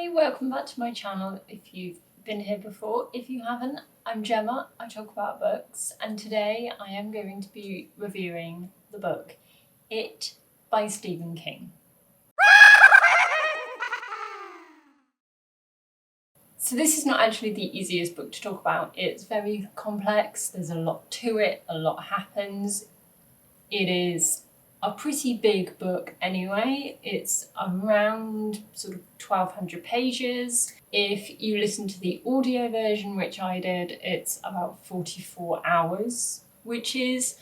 Hi, welcome back to my channel if you've been here before. If you haven't, I'm Gemma, I talk about books, and today I am going to be reviewing the book It by Stephen King. So this is not actually the easiest book to talk about. It's very complex, there's a lot to it, a lot happens. It is a pretty big book anyway. It's around sort of 1200 pages. If you listen to the audio version, which I did, it's about 44 hours, which is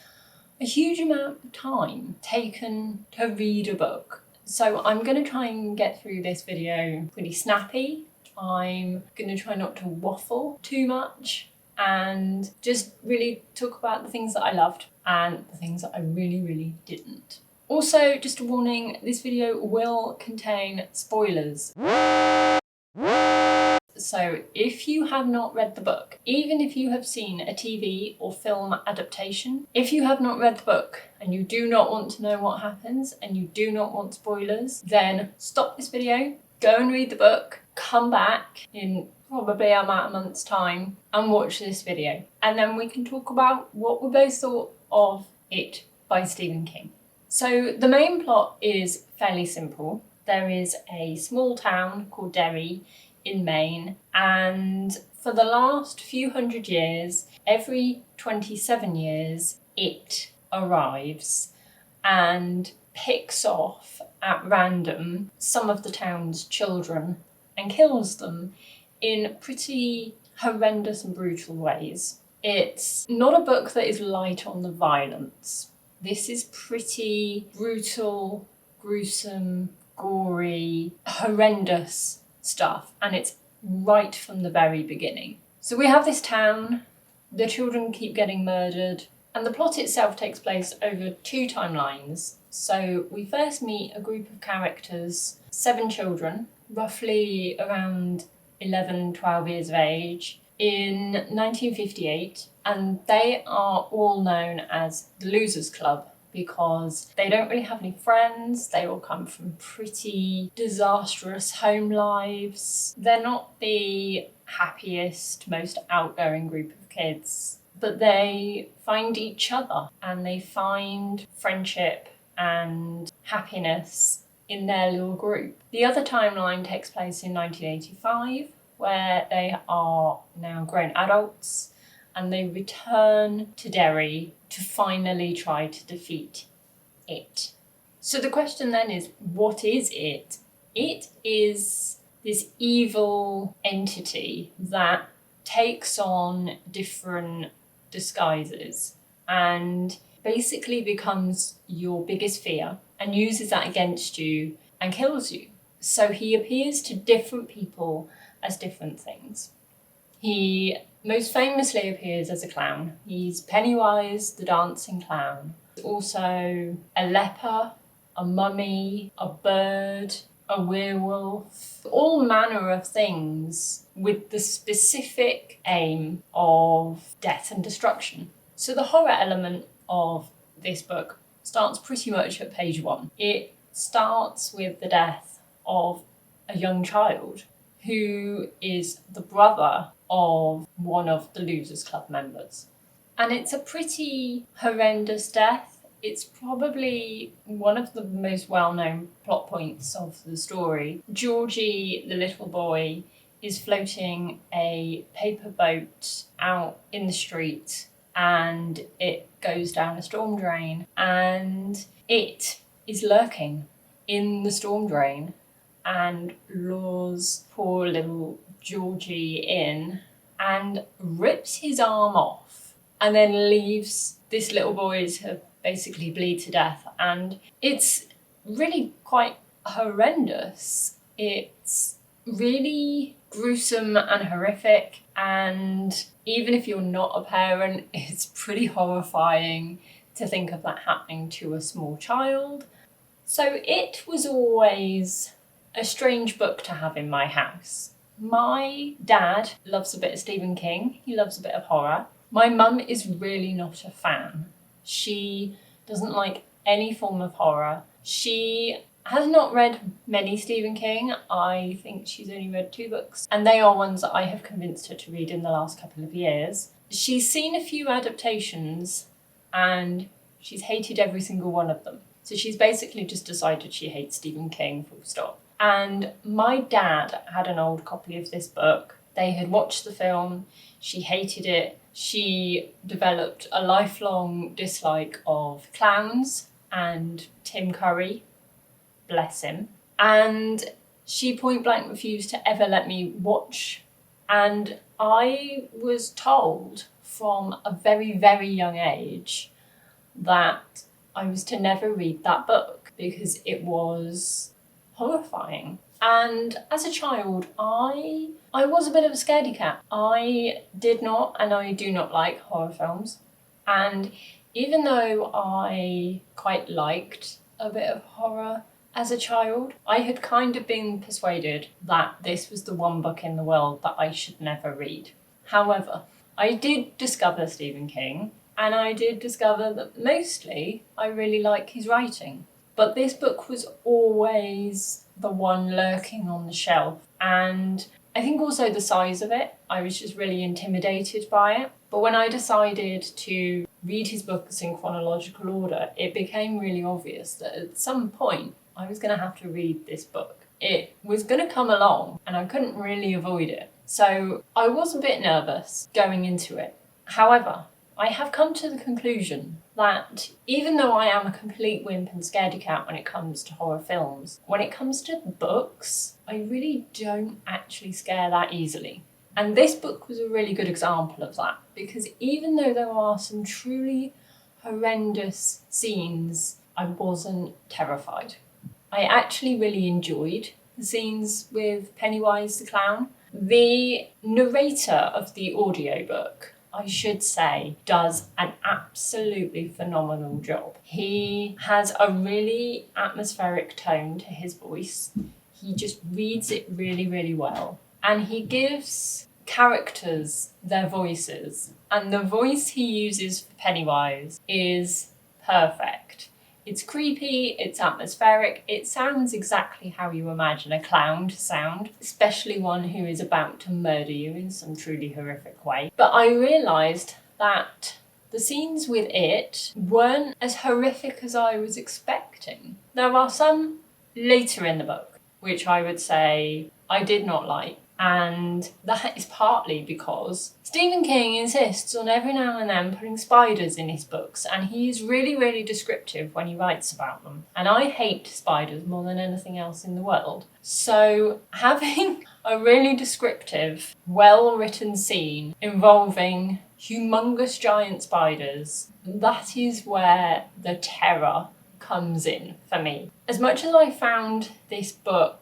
a huge amount of time taken to read a book. So I'm going to try and get through this video pretty snappy. I'm going to try not to waffle too much and just really talk about the things that I loved and the things that I really didn't. Also, just a warning, this video will contain spoilers. So if you have not read the book, even if you have seen a TV or film adaptation, if you have not read the book and you do not want to know what happens and you do not want spoilers, then stop this video, go and read the book, come back in probably about a month's time and watch this video. And then we can talk about what we both thought of It by Stephen King. So the main plot is fairly simple. There is a small town called Derry in Maine, and for the last few hundred years, every 27 years, it arrives and picks off at random some of the town's children and kills them in pretty horrendous and brutal ways. It's not a book that is light on the violence. This is pretty brutal, gruesome, gory, horrendous stuff, and it's right from the very beginning. So we have this town, the children keep getting murdered, and the plot itself takes place over two timelines. So we first meet a group of characters, 7 children, roughly around 11, 12 years of age, in 1958, and they are all known as the Losers Club because they don't really have any friends, they all come from pretty disastrous home lives. They're not the happiest, most outgoing group of kids, but they find each other and they find friendship and happiness in their little group. The other timeline takes place in 1985, where they are now grown adults and they return to Derry to finally try to defeat it. So the question then is, what is it? It is this evil entity that takes on different disguises and basically becomes your biggest fear and uses that against you and kills you. So he appears to different people as different things. He most famously appears as a clown. He's Pennywise the dancing clown. Also a leper, a mummy, a bird, a werewolf, all manner of things with the specific aim of death and destruction. So the horror element of this book starts pretty much at page 1. It starts with the death of a young child who is the brother of one of the Losers Club members. And it's a pretty horrendous death. It's probably one of the most well-known plot points of the story. Georgie, the little boy, is floating a paper boat out in the street and it goes down a storm drain, and it is lurking in the storm drain and lures poor little Georgie in and rips his arm off and then leaves this little boy to basically bleed to death. And it's really quite horrendous. It's really gruesome and horrific, and even if you're not a parent, it's pretty horrifying to think of that happening to a small child. So it was always a strange book to have in my house. My dad loves a bit of Stephen King, he loves a bit of horror. My mum is really not a fan. She doesn't like any form of horror. She has not read many Stephen King. I think she's only read 2 books, and they are ones that I have convinced her to read in the last couple of years. She's seen a few adaptations and she's hated every single one of them. So she's basically just decided she hates Stephen King, full stop. And my dad had an old copy of this book. They had watched the film, she hated it. She developed a lifelong dislike of clowns and Tim Curry, bless him. And she point blank refused to ever let me watch. And I was told from a very, very young age that I was to never read that book because it was horrifying. And as a child, I was a bit of a scaredy cat. I did not and I do not like horror films. And even though I quite liked a bit of horror as a child, I had kind of been persuaded that this was the one book in the world that I should never read. However, I did discover Stephen King, and I did discover that mostly I really like his writing. But this book was always the one lurking on the shelf, and I think also the size of it, I was just really intimidated by it. But when I decided to read his books in chronological order, it became really obvious that at some point I was going to have to read this book. It was going to come along and I couldn't really avoid it. So I was a bit nervous going into it. However, I have come to the conclusion that even though I am a complete wimp and scaredy cat when it comes to horror films, when it comes to books, I really don't actually scare that easily. And this book was a really good example of that, because even though there are some truly horrendous scenes, I wasn't terrified. I actually really enjoyed the scenes with Pennywise the clown. The narrator of the audiobook, I should say, does an absolutely phenomenal job. He has a really atmospheric tone to his voice. He just reads it really, really well. And he gives characters their voices. And the voice he uses for Pennywise is perfect. It's creepy, it's atmospheric, it sounds exactly how you imagine a clown to sound, especially one who is about to murder you in some truly horrific way. But I realised that the scenes with it weren't as horrific as I was expecting. There are some later in the book which I would say I did not like. And that is partly because Stephen King insists on every now and then putting spiders in his books, and he is really, really descriptive when he writes about them. And I hate spiders more than anything else in the world. So having a really descriptive, well-written scene involving humongous giant spiders, that is where the terror comes in for me. As much as I found this book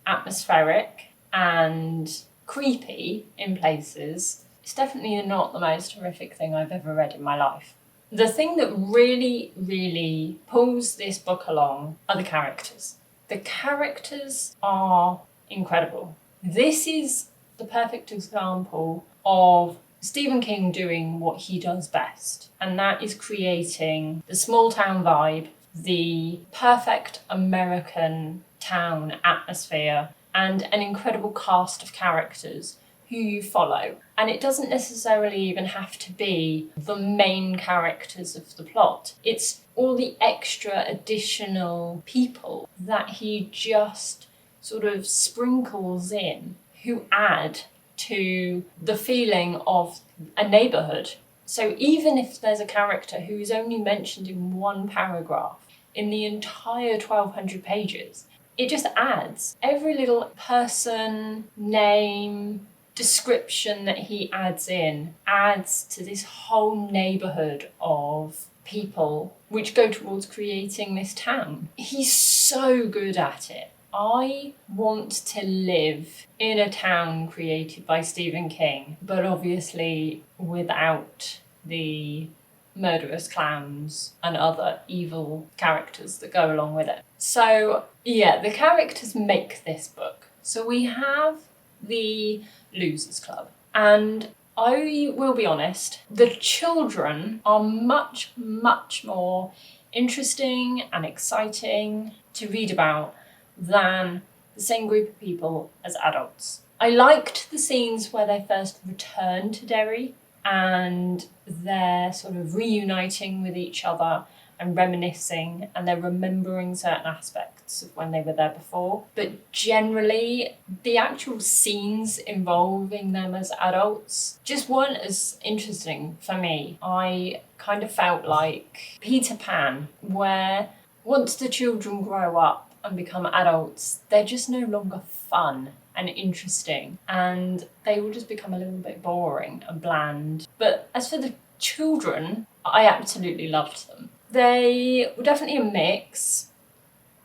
atmospheric and creepy in places, it's definitely not the most horrific thing I've ever read in my life. The thing that really, really pulls this book along are the characters. The characters are incredible. This is the perfect example of Stephen King doing what he does best, and that is creating the small town vibe, the perfect American town atmosphere, and an incredible cast of characters who you follow. And it doesn't necessarily even have to be the main characters of the plot. It's all the extra additional people that he just sort of sprinkles in who add to the feeling of a neighbourhood. So even if there's a character who is only mentioned in one paragraph in the entire 1200 pages, it just adds. Every little person, name, description that he adds in adds to this whole neighbourhood of people which go towards creating this town. He's so good at it. I want to live in a town created by Stephen King, but obviously without the murderous clowns and other evil characters that go along with it. So yeah, the characters make this book. So we have the Losers Club, and I will be honest, the children are much, much more interesting and exciting to read about than the same group of people as adults. I liked the scenes where they first return to Derry and they're sort of reuniting with each other and reminiscing, and they're remembering certain aspects of when they were there before. But generally, the actual scenes involving them as adults just weren't as interesting for me. I kind of felt like Peter Pan, where once the children grow up and become adults, they're just no longer fun and interesting, and they will just become a little bit boring and bland. But as for the children, I absolutely loved them. They were definitely a mix.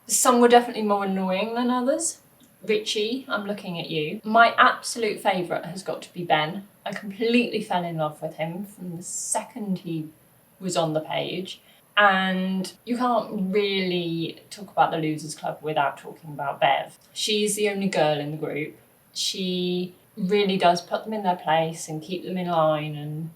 Some were definitely more annoying than others. Richie, I'm looking at you. My absolute favourite has got to be Ben. I completely fell in love with him from the second he was on the page. And you can't really talk about the Losers Club without talking about Bev. She's the only girl in the group. She really does put them in their place and keep them in line and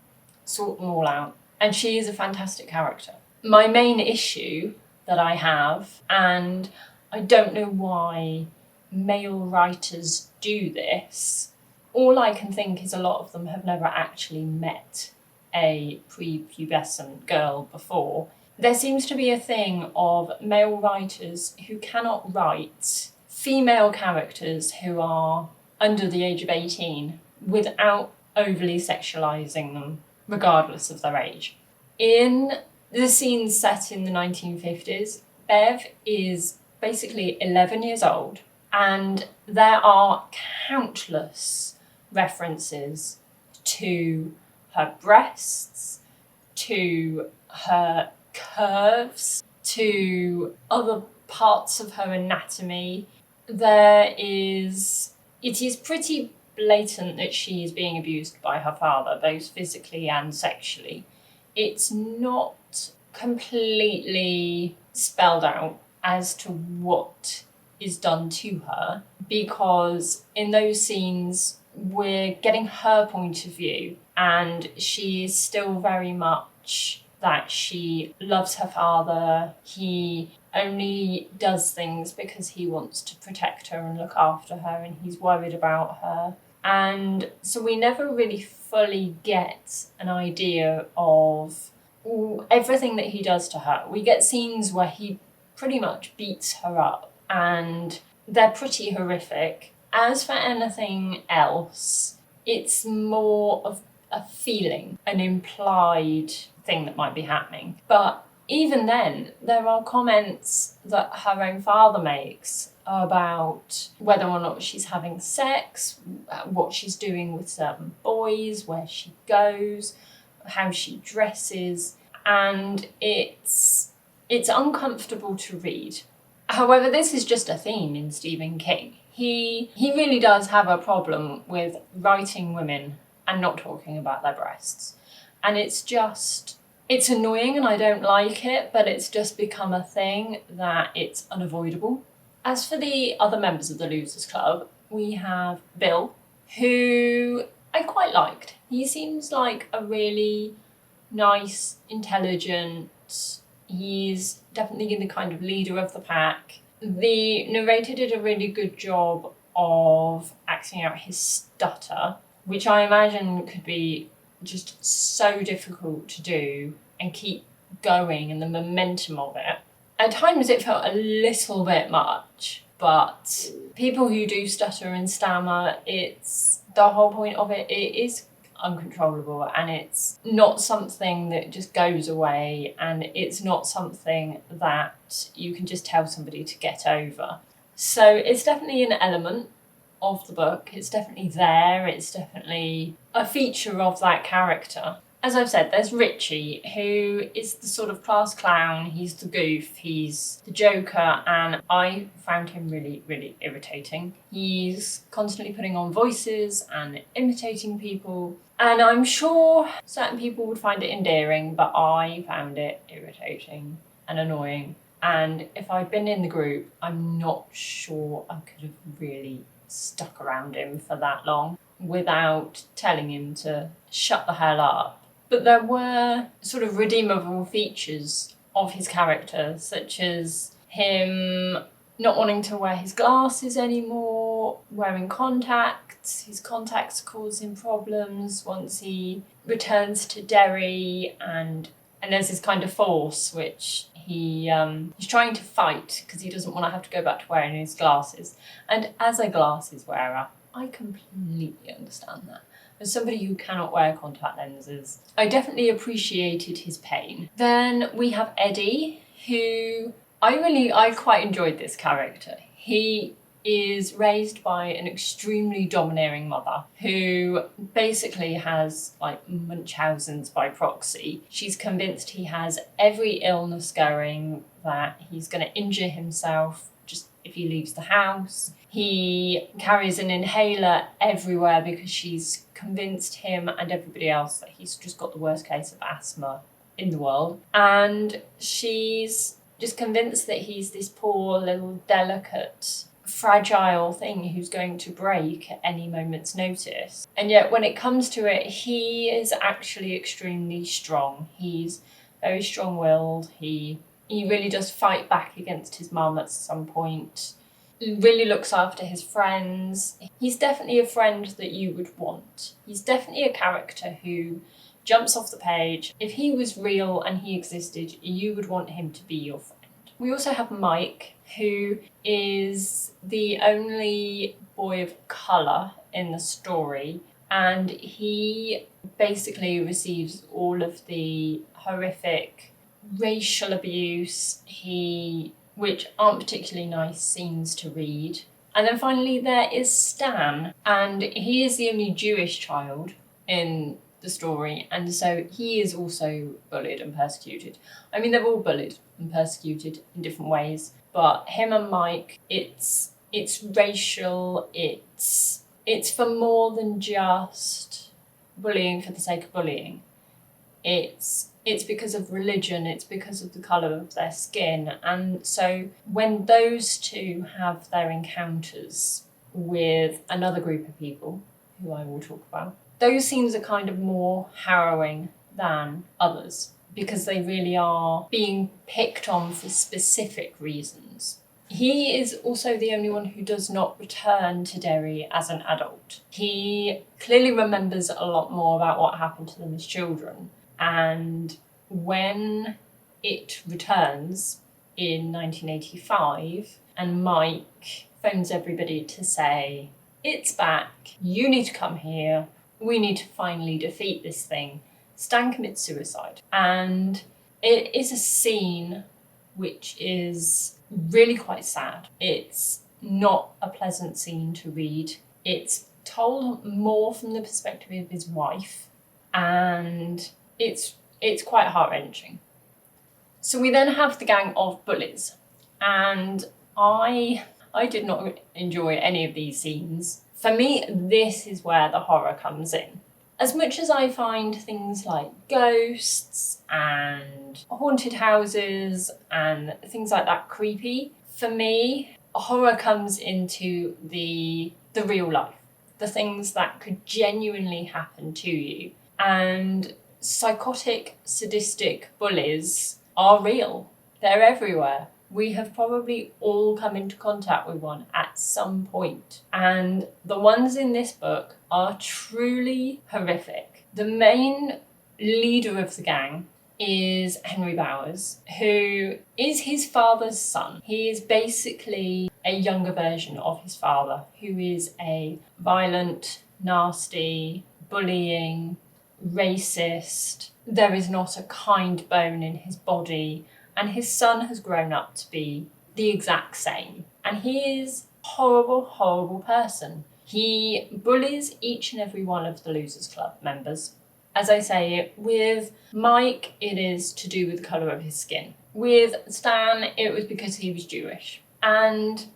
sort them all out. And she is a fantastic character. My main issue that I have, and I don't know why male writers do this, all I can think is a lot of them have never actually met a prepubescent girl before. There seems to be a thing of male writers who cannot write female characters who are under the age of 18 without overly sexualising them, regardless of their age. In the scene set in the 1950s, Bev is basically 11 years old, and there are countless references to her breasts, to her curves, to other parts of her anatomy. It is pretty blatant that she is being abused by her father, both physically and sexually. It's not completely spelled out as to what is done to her, because in those scenes we're getting her point of view, and she is still very much that she loves her father. He only does things because he wants to protect her and look after her, and he's worried about her. And so we never really fully get an idea of everything that he does to her. We get scenes where he pretty much beats her up, and they're pretty horrific. As for anything else, it's more of a feeling, an implied thing that might be happening. But even then, there are comments that her own father makes about whether or not she's having sex, what she's doing with certain boys, where she goes, how she dresses, and it's uncomfortable to read. However, this is just a theme in Stephen King. He really does have a problem with writing women and not talking about their breasts. And it's annoying and I don't like it, but it's just become a thing that it's unavoidable. As for the other members of the Losers Club, we have Bill, who I quite liked. He seems like a really nice, intelligent, he's definitely the kind of leader of the pack. The narrator did a really good job of acting out his stutter, which I imagine could be just so difficult to do and keep going, and the momentum of it. At times it felt a little bit much, but people who do stutter and stammer, it's the whole point of it. It is uncontrollable, and it's not something that just goes away, and it's not something that you can just tell somebody to get over. So it's definitely an element of the book. It's definitely there. It's definitely a feature of that character. As I've said, there's Richie, who is the sort of class clown. He's the goof, he's the joker, and I found him really, really irritating. He's constantly putting on voices and imitating people, and I'm sure certain people would find it endearing, but I found it irritating and annoying. And if I'd been in the group, I'm not sure I could have really stuck around him for that long without telling him to shut the hell up. But there were sort of redeemable features of his character, such as him not wanting to wear his glasses anymore, wearing contacts. His contacts cause him problems once he returns to Derry, and there's this kind of force which he's trying to fight because he doesn't want to have to go back to wearing his glasses. And as a glasses wearer, I completely understand that. As somebody who cannot wear contact lenses, I definitely appreciated his pain. Then we have Eddie, who I quite enjoyed this character. He is raised by an extremely domineering mother who basically has like Munchausen's by proxy. She's convinced he has every illness going, that he's going to injure himself just if he leaves the house. He carries an inhaler everywhere because she's convinced him and everybody else that he's just got the worst case of asthma in the world. And she's just convinced that he's this poor little delicate fragile thing who's going to break at any moment's notice. And yet when it comes to it, he is actually extremely strong. He's very strong-willed. He really does fight back against his mum at some point. He really looks after his friends. He's definitely a friend that you would want. He's definitely a character who jumps off the page. If he was real and he existed, you would want him to be your friend. We also have Mike, who is the only boy of colour in the story, and he basically receives all of the horrific racial abuse which aren't particularly nice scenes to read. And then finally there is Stan, and he is the only Jewish child in the story, and so he is also bullied and persecuted. I mean, they're all bullied and persecuted in different ways, but him and Mike, it's racial, it's for more than just bullying for the sake of bullying. It's because of religion, it's because of the colour of their skin. And so when those two have their encounters with another group of people, who I will talk about, those scenes are kind of more harrowing than others because they really are being picked on for specific reasons. He is also the only one who does not return to Derry as an adult. He clearly remembers a lot more about what happened to them as children. And when it returns in 1985 and Mike phones everybody to say, "It's back, you need to come here, we need to finally defeat this thing," Stan commits suicide. And it is a scene which is really quite sad. It's not a pleasant scene to read. It's told more from the perspective of his wife, and it's quite heart-wrenching. So we then have the gang of bullies, and I did not enjoy any of these scenes. For me, this is where the horror comes in. As much as I find things like ghosts and haunted houses and things like that creepy, for me, horror comes into the real life, the things that could genuinely happen to you. And psychotic, sadistic bullies are real. They're everywhere. We have probably all come into contact with one at some point. And the ones in this book are truly horrific. The main leader of the gang is Henry Bowers, who is his father's son. He is basically a younger version of his father, who is a violent, nasty, bullying, racist. There is not a kind bone in his body. And his son has grown up to be the exact same. And he is a horrible, horrible person. He bullies each and every one of the Losers Club members. As I say, with Mike, it is to do with the colour of his skin. With Stan, it was because he was Jewish. And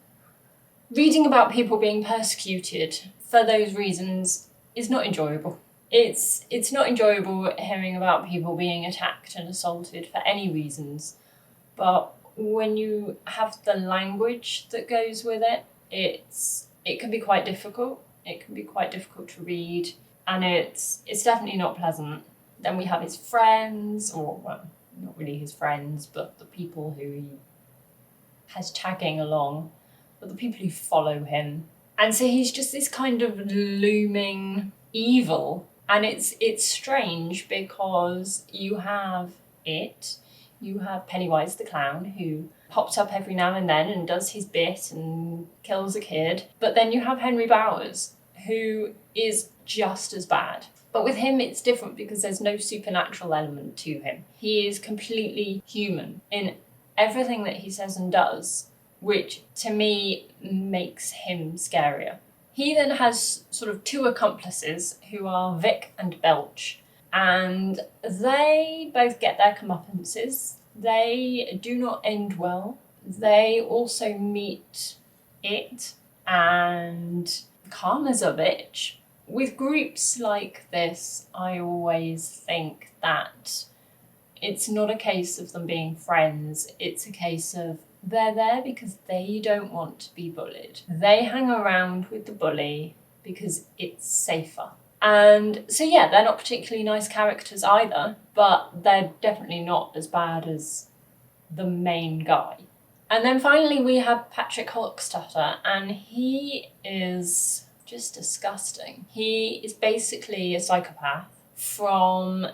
reading about people being persecuted for those reasons is not enjoyable. It's not enjoyable hearing about people being attacked and assaulted for any reasons. But when you have the language that goes with it, it can be quite difficult. It can be quite difficult to read, and it's definitely not pleasant. Then we have his friends, or well, not really his friends, but the people who he has tagging along, but the people who follow him. And so he's just this kind of looming evil. And it's strange because you have Pennywise the clown, who pops up every now and then and does his bit and kills a kid. But then you have Henry Bowers, who is just as bad. But with him, it's different because there's no supernatural element to him. He is completely human in everything that he says and does, which to me makes him scarier. He then has sort of two accomplices who are Vic and Belch, and they both get their comeuppances. They do not end well. They also meet it and Karma's a bitch. With groups like this, I always think that it's not a case of them being friends, it's a case of they're there because they don't want to be bullied. They hang around with the bully because it's safer. And so yeah, they're not particularly nice characters either, but they're definitely not as bad as the main guy. And then finally we have Patrick Hochstatter, and he is just disgusting. He is basically a psychopath from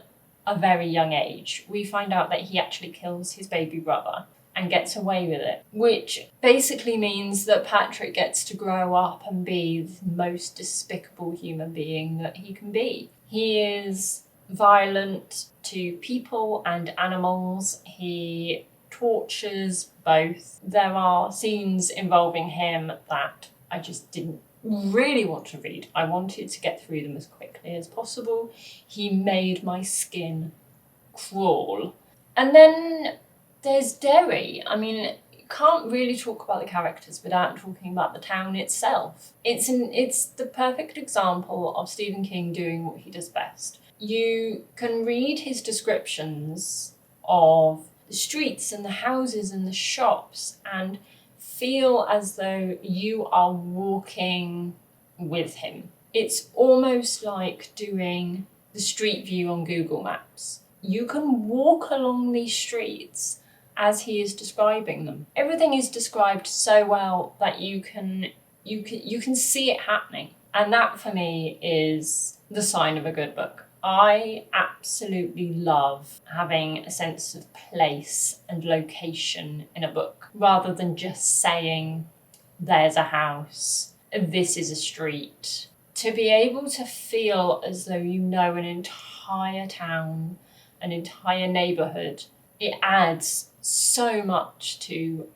a very young age. We find out that he actually kills his baby brother and gets away with it, which basically means that Patrick gets to grow up and be the most despicable human being that he can be. He is violent to people and animals. He tortures both. There are scenes involving him that I just didn't really want to read. I wanted to get through them as quickly as possible. He made my skin crawl. And then there's Derry. I mean, you can't really talk about the characters without talking about the town itself. It's the perfect example of Stephen King doing what he does best. You can read his descriptions of the streets and the houses and the shops and feel as though you are walking with him. It's almost like doing the street view on Google Maps. You can walk along these streets as he is describing them. Everything is described so well that you can see it happening. And that for me is the sign of a good book. I absolutely love having a sense of place and location in a book, rather than just saying, there's a house, this is a street. To be able to feel as though you know an entire town, an entire neighbourhood, it adds so much to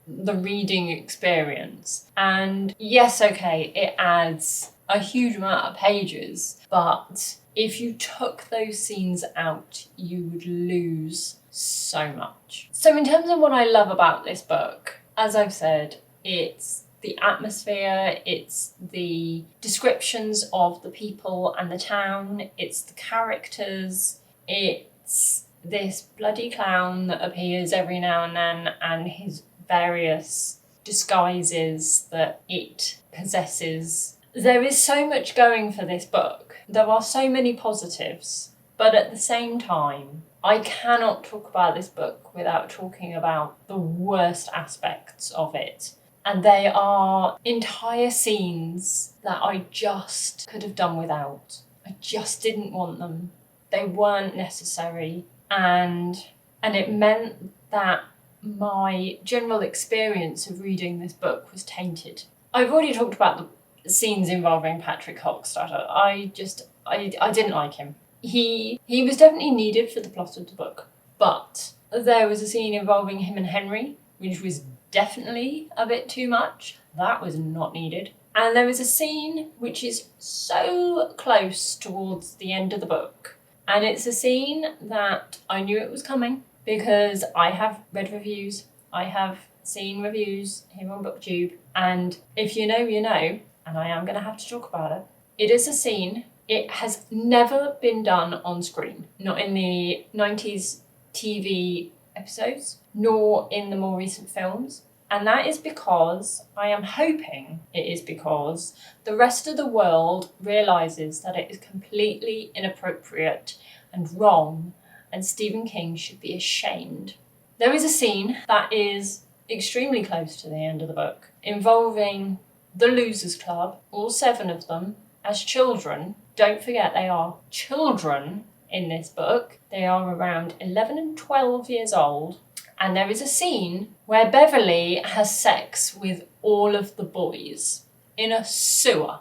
the reading experience. And yes, okay, it adds a huge amount of pages, but if you took those scenes out, you would lose so much. So in terms of what I love about this book, as I've said, it's the atmosphere, it's the descriptions of the people and the town, it's the characters, it's this bloody clown that appears every now and then and his various disguises that it possesses. There is so much going for this book. There are so many positives, but at the same time, I cannot talk about this book without talking about the worst aspects of it. And they are entire scenes that I just could have done without. I just didn't want them. They weren't necessary. And it meant that my general experience of reading this book was tainted. I've already talked about the scenes involving Patrick Hochstatter. I didn't like him. He was definitely needed for the plot of the book, but there was a scene involving him and Henry, which was definitely a bit too much. That was not needed. And there was a scene which is so close towards the end of the book, and it's a scene that I knew it was coming because I have read reviews, I have seen reviews here on BookTube, and if you know, you know, and I am going to have to talk about it. It is a scene. It has never been done on screen, not in the 90s TV episodes, nor in the more recent films. And that is because, I am hoping it is because, the rest of the world realises that it is completely inappropriate and wrong and Stephen King should be ashamed. There is a scene that is extremely close to the end of the book, involving the Losers Club, all 7 of them, as children. Don't forget, they are children in this book. They are around 11 and 12 years old. And there is a scene where Beverly has sex with all of the boys in a sewer.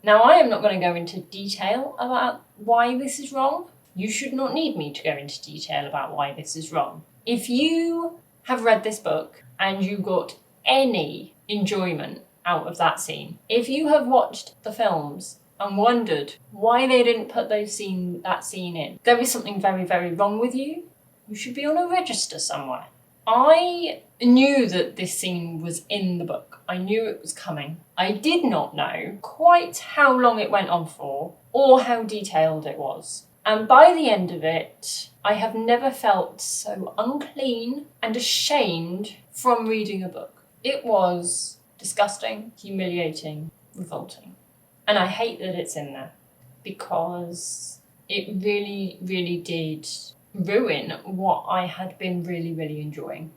Now, I am not going to go into detail about why this is wrong. You should not need me to go into detail about why this is wrong. If you have read this book and you got any enjoyment out of that scene, if you have watched the films and wondered why they didn't put that scene in, there is something very, very wrong with you. You should be on a register somewhere. I knew that this scene was in the book. I knew it was coming. I did not know quite how long it went on for or how detailed it was. And by the end of it, I have never felt so unclean and ashamed from reading a book. It was disgusting, humiliating, revolting. And I hate that it's in there because it really, really did ruin what I had been really, really enjoying.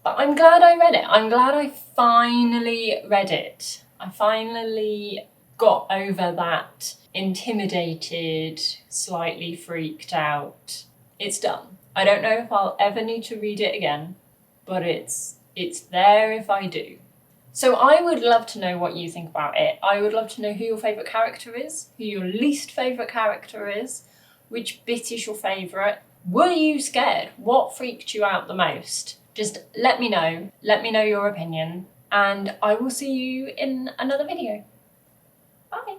But I'm glad I read it. I'm glad I finally read it. I finally got over that intimidated, slightly freaked out. It's done. I don't know if I'll ever need to read it again, but it's there if I do. So I would love to know what you think about it. I would love to know who your favourite character is, who your least favourite character is, which bit is your favourite. Were you scared? What freaked you out the most? Just let me know. Let me know your opinion, and I will see you in another video. Bye.